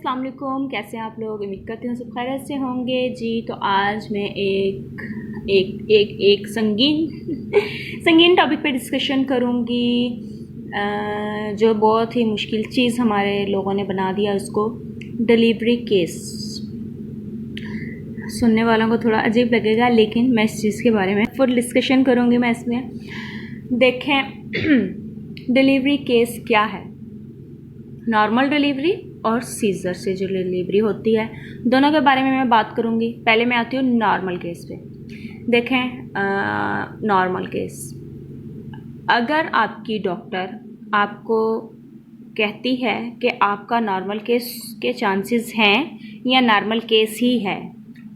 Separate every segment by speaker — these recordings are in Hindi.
Speaker 1: अस्सलाम वालेकुम। कैसे हैं आप लोग? उम्मीद करती हूँ सब खैरियत से होंगे जी। तो आज मैं एक संगीन टॉपिक पे डिस्कशन करूँगी, जो बहुत ही मुश्किल चीज़ हमारे लोगों ने बना दिया उसको, डिलीवरी केस। सुनने वालों को थोड़ा अजीब लगेगा, लेकिन मैं इस चीज़ के बारे में फुल डिस्कशन करूँगी मैं इसमें। देखें डिलीवरी केस क्या है। नॉर्मल डिलीवरी और सीज़र से जो डिलीवरी होती है, दोनों के बारे में मैं बात करूँगी। पहले मैं आती हूँ नॉर्मल केस पे। देखें नॉर्मल केस, अगर आपकी डॉक्टर आपको कहती है कि आपका नॉर्मल केस के चांसेस हैं या नॉर्मल केस ही है,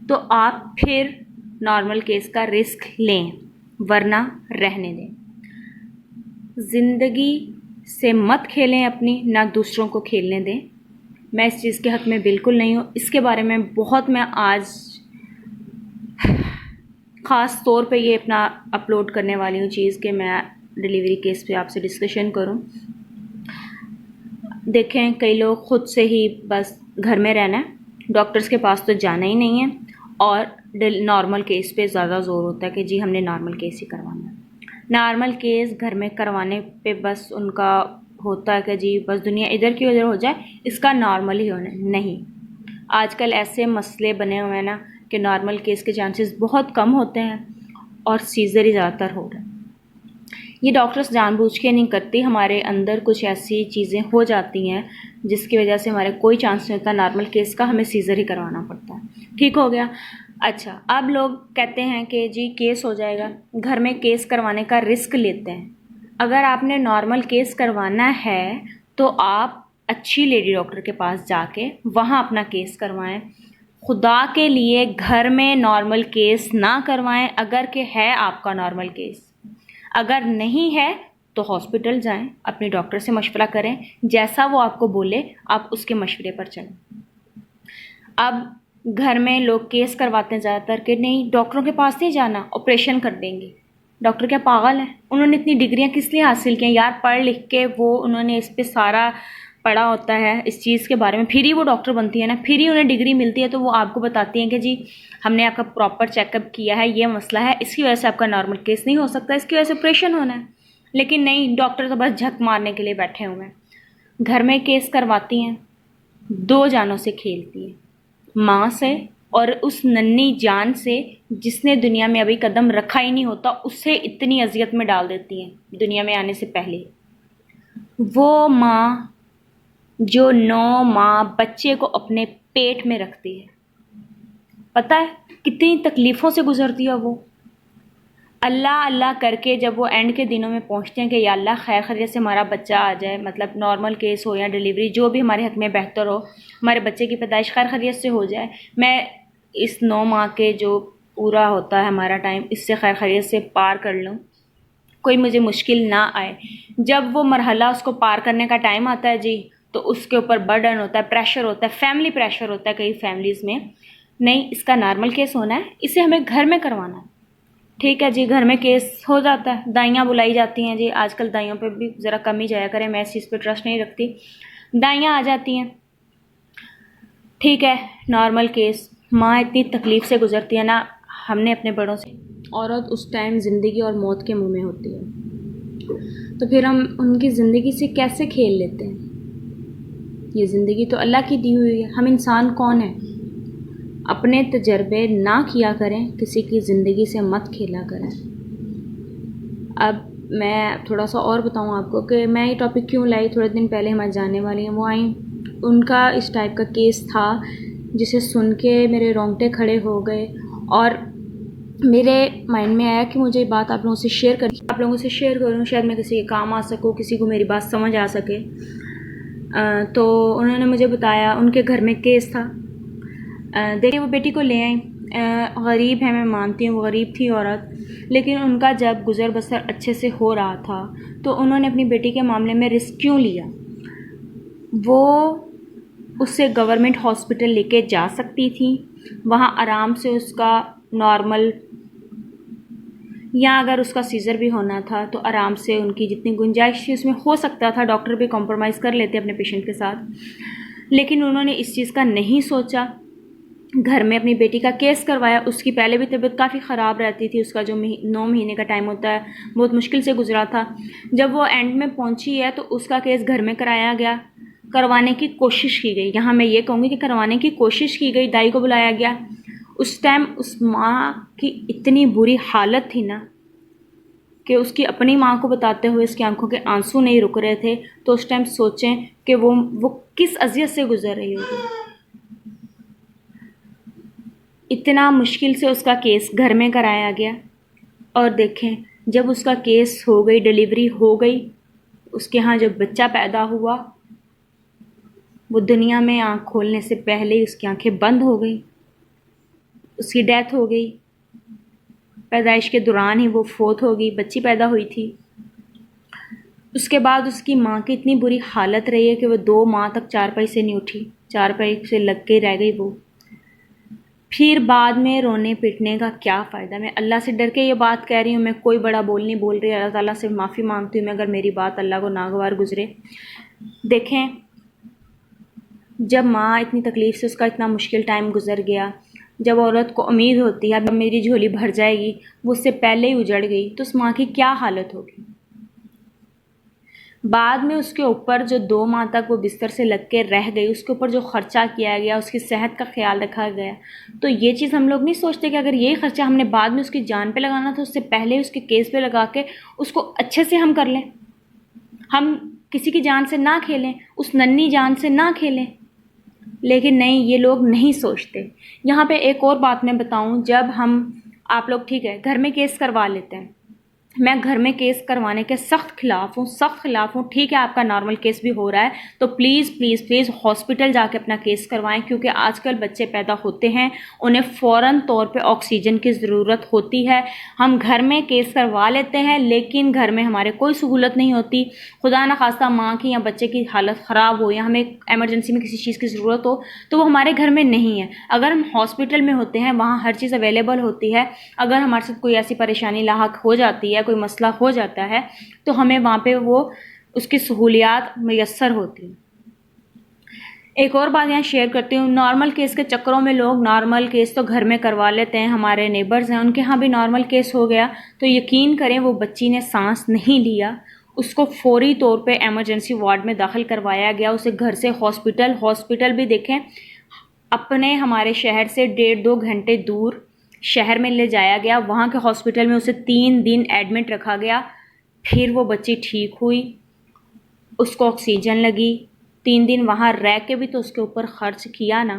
Speaker 1: तो आप फिर नॉर्मल केस का रिस्क लें, वरना रहने दें। ज़िंदगी से मत खेलें अपनी, ना दूसरों को खेलने दें। मैं इस चीज़ के हक़ में बिल्कुल नहीं हूँ। इसके बारे में मैं आज ख़ास तौर पे ये अपना अपलोड करने वाली हूँ चीज़ कि मैं डिलीवरी केस पे आपसे डिस्कशन करूँ। देखें कई लोग ख़ुद से ही बस घर में रहना है, डॉक्टर्स के पास तो जाना ही नहीं है, और नॉर्मल केस पे ज़्यादा ज़ोर होता है कि जी हमने नॉर्मल केस ही करवाना है। नॉर्मल केस घर में करवाने पे बस उनका होता है कि जी बस दुनिया इधर की उधर हो जाए, इसका नॉर्मल ही होना नहीं। आजकल ऐसे मसले बने हुए हैं ना कि नॉर्मल केस के चांसेस बहुत कम होते हैं और सीज़र ही ज़्यादातर हो रहा है। ये डॉक्टर्स जानबूझ के नहीं करती, हमारे अंदर कुछ ऐसी चीज़ें हो जाती हैं जिसकी वजह से हमारे कोई चांस नहीं होता नॉर्मल केस का, हमें सीज़र ही करवाना पड़ता है। ठीक हो गया। अच्छा, अब लोग कहते हैं कि जी केस हो जाएगा, घर में केस करवाने का रिस्क लेते हैं। अगर आपने नॉर्मल केस करवाना है तो आप अच्छी लेडी डॉक्टर के पास जाके वहाँ अपना केस करवाएं। खुदा के लिए घर में नॉर्मल केस ना करवाएं। अगर के है आपका नॉर्मल केस, अगर नहीं है तो हॉस्पिटल जाएं, अपने डॉक्टर से मशवरा करें, जैसा वो आपको बोले आप उसके मशवरे पर चलें। अब घर में लोग केस करवाते हैं ज़्यादातर कि नहीं डॉक्टरों के पास नहीं जाना, ऑपरेशन कर देंगे। डॉक्टर क्या पागल हैं? उन्होंने इतनी डिग्रियां किस लिए हासिल की हैं यार? पढ़ लिख के वो उन्होंने इस पे सारा पढ़ा होता है इस चीज़ के बारे में, फिर ही वो डॉक्टर बनती है ना, फिर ही उन्हें डिग्री मिलती है। तो वो आपको बताती हैं कि जी हमने आपका प्रॉपर चेकअप किया है, ये मसला है, इसकी वजह से आपका नॉर्मल केस नहीं हो सकता, इसकी वजह से ऑपरेशन होना है। लेकिन नहीं, डॉक्टर तो बस झक मारने के लिए बैठे हुए हैं। घर में केस करवाती हैं, दो जानों से खेलती हैं, माँ से और उस नन्ही जान से जिसने दुनिया में अभी कदम रखा ही नहीं होता, उससे इतनी अजियत में डाल देती हैं दुनिया में आने से पहले। वो माँ जो 9 माह बच्चे को अपने पेट में रखती है, पता है कितनी तकलीफ़ों से गुजरती है वो। अल्लाह अल्लाह करके जब वो एंड के दिनों में पहुंचते हैं कि या अल्लाह खैर खैरियत से हमारा बच्चा आ जाए, मतलब नॉर्मल केस हो या डिलीवरी, जो भी हमारे हक में बेहतर हो, हमारे बच्चे की पैदाइश खैर खैरियत से हो जाए, मैं इस 9 माह के जो पूरा होता है हमारा टाइम, इससे खैर खैरियत से पार कर लूँ, कोई मुझे मुश्किल ना आए। जब वो मरहला उसको पार करने का टाइम आता है जी, तो उसके ऊपर बर्डन होता है, प्रेशर होता है, फैमिली प्रेशर होता है कई फैमिलीज़ में। नहीं, इसका नॉर्मल केस होना है, इसे हमें घर में करवाना है। ठीक है जी, घर में केस हो जाता है, दाइयाँ बुलाई जाती हैं जी। आजकल दाइयों पे भी ज़रा कम ही जाया करें, मैं इस चीज़ पे ट्रस्ट नहीं रखती। दाइयाँ आ जाती हैं, ठीक है, नॉर्मल केस। माँ इतनी तकलीफ़ से गुजरती है ना, हमने अपने बड़ों से, औरत उस टाइम ज़िंदगी और मौत के मुंह में होती है, तो फिर हम उनकी ज़िंदगी से कैसे खेल लेते हैं? ये ज़िंदगी तो अल्लाह की दी हुई है। हम इंसान कौन है? अपने तजर्बे ना किया करें, किसी की ज़िंदगी से मत खेला करें। अब मैं थोड़ा सा और बताऊं आपको कि मैं ये टॉपिक क्यों लाई। थोड़े दिन पहले हमारे जानने वाली हैं, वो आई, उनका इस टाइप का केस था जिसे सुन के मेरे रोंगटे खड़े हो गए, और मेरे माइंड में आया कि मुझे ये बात आप लोगों से शेयर करूं, शायद मैं किसी के काम आ सकूं, किसी को मेरी बात समझ आ सके। तो उन्होंने मुझे बताया उनके घर में केस था। देखिए वो बेटी को ले आई, गरीब है, मैं मानती हूँ वो गरीब थी औरत, लेकिन उनका जब गुज़र बसर अच्छे से हो रहा था तो उन्होंने अपनी बेटी के मामले में रिस्क क्यों लिया? वो उससे गवर्नमेंट हॉस्पिटल लेके जा सकती थी, वहाँ आराम से उसका नॉर्मल, या अगर उसका सीज़र भी होना था तो आराम से उनकी जितनी गुंजाइश थी उसमें हो सकता था, डॉक्टर भी कॉम्प्रोमाइज़ कर लेते अपने पेशेंट के साथ। लेकिन उन्होंने इस चीज़ का नहीं सोचा। घर में अपनी बेटी का केस करवाया। उसकी पहले भी तबीयत काफ़ी ख़राब रहती थी, उसका जो 9 महीने का टाइम होता है बहुत मुश्किल से गुजरा था। जब वो एंड में पहुंची है तो उसका केस घर में कराया गया, करवाने की कोशिश की गई। यहाँ मैं ये कहूँगी कि करवाने की कोशिश की गई, दाई को बुलाया गया। उस टाइम उस माँ की इतनी बुरी हालत थी ना कि उसकी अपनी माँ को बताते हुए उसकी आंखों के आंसू नहीं रुक रहे थे। तो उस टाइम सोचें कि वो किस अजियत से गुजर रही होगी। इतना मुश्किल से उसका केस घर में कराया गया, और देखें जब उसका केस हो गई, डिलीवरी हो गई, उसके यहाँ जब बच्चा पैदा हुआ, वो दुनिया में आँख खोलने से पहले ही उसकी आंखें बंद हो गई, उसकी डेथ हो गई। पैदाइश के दौरान ही वो फोत हो गई, बच्ची पैदा हुई थी। उसके बाद उसकी माँ की इतनी बुरी हालत रही है कि वो 2 माह तक चारपाई से नहीं उठी, चारपाई से लग के रह गई वो। फिर बाद में रोने पिटने का क्या फ़ायदा। मैं अल्लाह से डर के ये बात कह रही हूँ, मैं कोई बड़ा बोल नहीं बोल रही। अल्लाह ताला से माफ़ी मांगती हूँ मैं अगर मेरी बात अल्लाह को नागवार गुजरे। देखें जब माँ इतनी तकलीफ़ से, उसका इतना मुश्किल टाइम गुजर गया, जब औरत को उम्मीद होती है अब मेरी झोली भर जाएगी, वो उससे पहले ही उजड़ गई, तो उस माँ की क्या हालत होगी। बाद में उसके ऊपर जो 2 माह तक वो बिस्तर से लग के रह गई, उसके ऊपर जो ख़र्चा किया गया, उसकी सेहत का ख्याल रखा गया, तो ये चीज़ हम लोग नहीं सोचते कि अगर ये ख़र्चा हमने बाद में उसकी जान पे लगाना था, उससे पहले उसके केस पे लगा के उसको अच्छे से हम कर लें। हम किसी की जान से ना खेलें, उस नन्ही जान से ना खेलें। लेकिन नहीं, ये लोग नहीं सोचते। यहाँ पे एक और बात मैं बताऊँ, जब आप लोग ठीक है घर में केस करवा लेते हैं, मैं घर में केस करवाने के सख्त खिलाफ हूँ। ठीक है आपका नॉर्मल केस भी हो रहा है तो प्लीज़ प्लीज़ प्लीज़ हॉस्पिटल जाके अपना केस करवाएं, क्योंकि आजकल बच्चे पैदा होते हैं, उन्हें फ़ौरन तौर पे ऑक्सीजन की ज़रूरत होती है। हम घर में केस करवा लेते हैं लेकिन घर में हमारे कोई सहूलत नहीं होती। खुदा न खास्ता माँ की या बच्चे की हालत ख़राब हो या हमें एमरजेंसी में किसी चीज़ की ज़रूरत हो तो वो हमारे घर में नहीं है। अगर हम हॉस्पिटल में होते हैं वहाँ हर चीज़ अवेलेबल होती है। अगर हमारे साथ कोई ऐसी परेशानी लाहक हो जाती है, कोई मसला हो जाता है, तो हमें वहाँ पे वो उसकी सहूलियात मैसर होती हैं। एक और बात यहाँ शेयर करती हूँ, नॉर्मल केस के चक्करों में लोग नॉर्मल केस तो घर में करवा लेते हैं। हमारे नेबर्स हैं, उनके यहाँ भी नॉर्मल केस हो गया, तो यकीन करें वो बच्ची ने सांस नहीं लिया, उसको फौरी तौर पे इमरजेंसी वार्ड में दाखिल करवाया गया। उसे घर से हॉस्पिटल भी देखें अपने हमारे शहर से 1.5-2 घंटे दूर शहर में ले जाया गया। वहाँ के हॉस्पिटल में उसे 3 दिन एडमिट रखा गया। फिर वो बच्ची ठीक हुई, उसको ऑक्सीजन लगी। 3 दिन वहाँ रह के भी तो उसके ऊपर खर्च किया ना,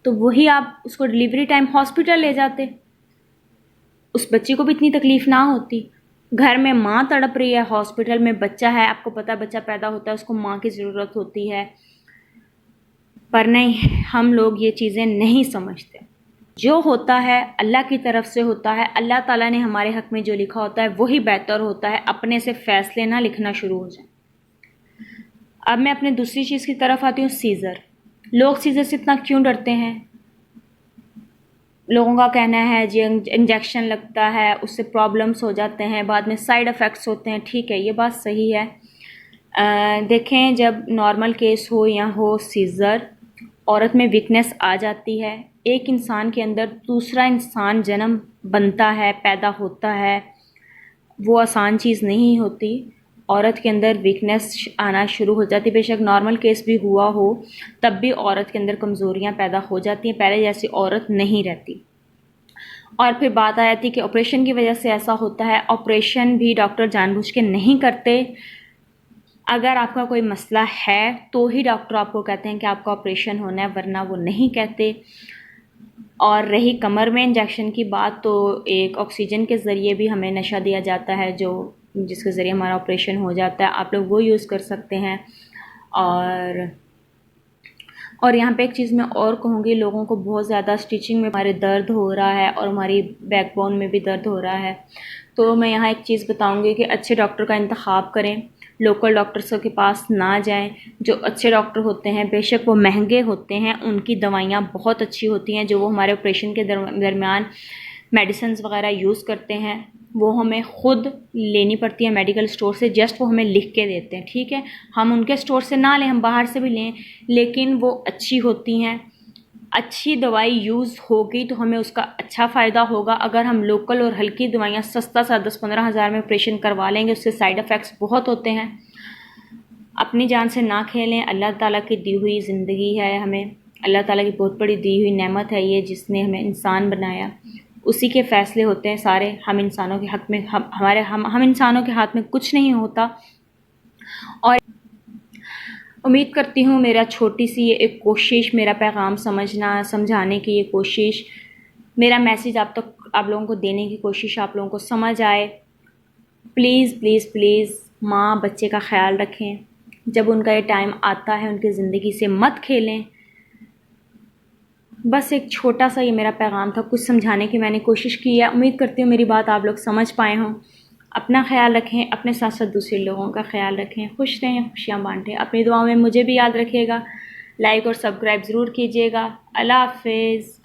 Speaker 1: तो वही आप उसको डिलीवरी टाइम हॉस्पिटल ले जाते, उस बच्ची को भी इतनी तकलीफ़ ना होती। घर में माँ तड़प रही है, हॉस्पिटल में बच्चा है, आपको पता है बच्चा पैदा होता है उसको माँ की ज़रूरत होती है। पर नहीं, हम लोग ये चीज़ें नहीं समझते। जो होता है अल्लाह की तरफ से होता है। अल्लाह ताला ने हमारे हक़ में जो लिखा होता है वही बेहतर होता है। अपने से फ़ैसले ना लिखना शुरू हो जाए। अब मैं अपने दूसरी चीज़ की तरफ आती हूँ, सीज़र। लोग सीज़र से इतना क्यों डरते हैं? लोगों का कहना है जी इंजेक्शन लगता है, उससे प्रॉब्लम्स हो जाते हैं, बाद में साइड इफ़ेक्ट्स होते हैं। ठीक है, ये बात सही है। देखें जब नॉर्मल केस हो या हो सीज़र, औरत में वीकनेस आ जाती है। एक इंसान के अंदर दूसरा इंसान जन्म बनता है, पैदा होता है, वो आसान चीज़ नहीं होती। औरत के अंदर वीकनेस आना शुरू हो जाती है। बेशक नॉर्मल केस भी हुआ हो तब भी औरत के अंदर कमज़ोरियाँ पैदा हो जाती हैं, पहले जैसी औरत नहीं रहती। और फिर बात आ जाती है कि ऑपरेशन की वजह से ऐसा होता है। ऑपरेशन भी डॉक्टर जानबूझ के नहीं करते। अगर आपका कोई मसला है तो ही डॉक्टर आपको कहते हैं कि आपका ऑपरेशन होना है, वरना वो नहीं कहते। और रही कमर में इंजेक्शन की बात, तो एक ऑक्सीजन के ज़रिए भी हमें नशा दिया जाता है जो जिसके ज़रिए हमारा ऑपरेशन हो जाता है। आप लोग वो यूज़ कर सकते हैं। और यहाँ पे एक चीज़ मैं और कहूँगी, लोगों को बहुत ज़्यादा स्टिचिंग में हमारे दर्द हो रहा है और हमारी बैकबोन में भी दर्द हो रहा है, तो मैं यहाँ एक चीज़ बताऊँगी कि अच्छे डॉक्टर का इंतखाब करें। लोकल डॉक्टर्स के पास ना जाएं। जो अच्छे डॉक्टर होते हैं बेशक वो महंगे होते हैं, उनकी दवाइयाँ बहुत अच्छी होती हैं जो वो हमारे ऑपरेशन के दरमियान मेडिसिन वगैरह यूज़ करते हैं। वो हमें ख़ुद लेनी पड़ती है मेडिकल स्टोर से, जस्ट वो हमें लिख के देते हैं, ठीक है। हम उनके स्टोर से ना लें, हम बाहर से भी लें, लेकिन वो अच्छी होती हैं। अच्छी दवाई यूज़ होगी तो हमें उसका अच्छा फ़ायदा होगा। अगर हम लोकल और हल्की दवाइयाँ सस्ता सा 10-15 हज़ार में ऑपरेशन करवा लेंगे, उससे साइड इफ़ेक्ट्स बहुत होते हैं। अपनी जान से ना खेलें। अल्लाह ताला की दी हुई ज़िंदगी है, हमें अल्लाह ताला की बहुत बड़ी दी हुई नेमत है ये, जिसने हमें इंसान बनाया। उसी के फ़ैसले होते हैं सारे। हम इंसानों के हक़ में हम इंसानों के हाथ में कुछ नहीं होता। और उम्मीद करती हूँ मेरा छोटी सी ये एक कोशिश, मेरा पैगाम समझाने की ये कोशिश, मेरा मैसेज आप लोगों को देने की कोशिश आप लोगों को समझ आए। प्लीज़ प्लीज़ प्लीज़ माँ बच्चे का ख्याल रखें। जब उनका ये टाइम आता है, उनकी ज़िंदगी से मत खेलें। बस एक छोटा सा ये मेरा पैगाम था, कुछ समझाने की मैंने कोशिश की है। उम्मीद करती हूँ मेरी बात आप लोग समझ पाए हों। अपना ख्याल रखें, अपने साथ साथ दूसरे लोगों का ख्याल रखें। खुश रहें, खुशियाँ बांटें। अपनी दुआओं में मुझे भी याद रखिएगा। लाइक और सब्सक्राइब ज़रूर कीजिएगा। अल्लाह हाफ़िज़।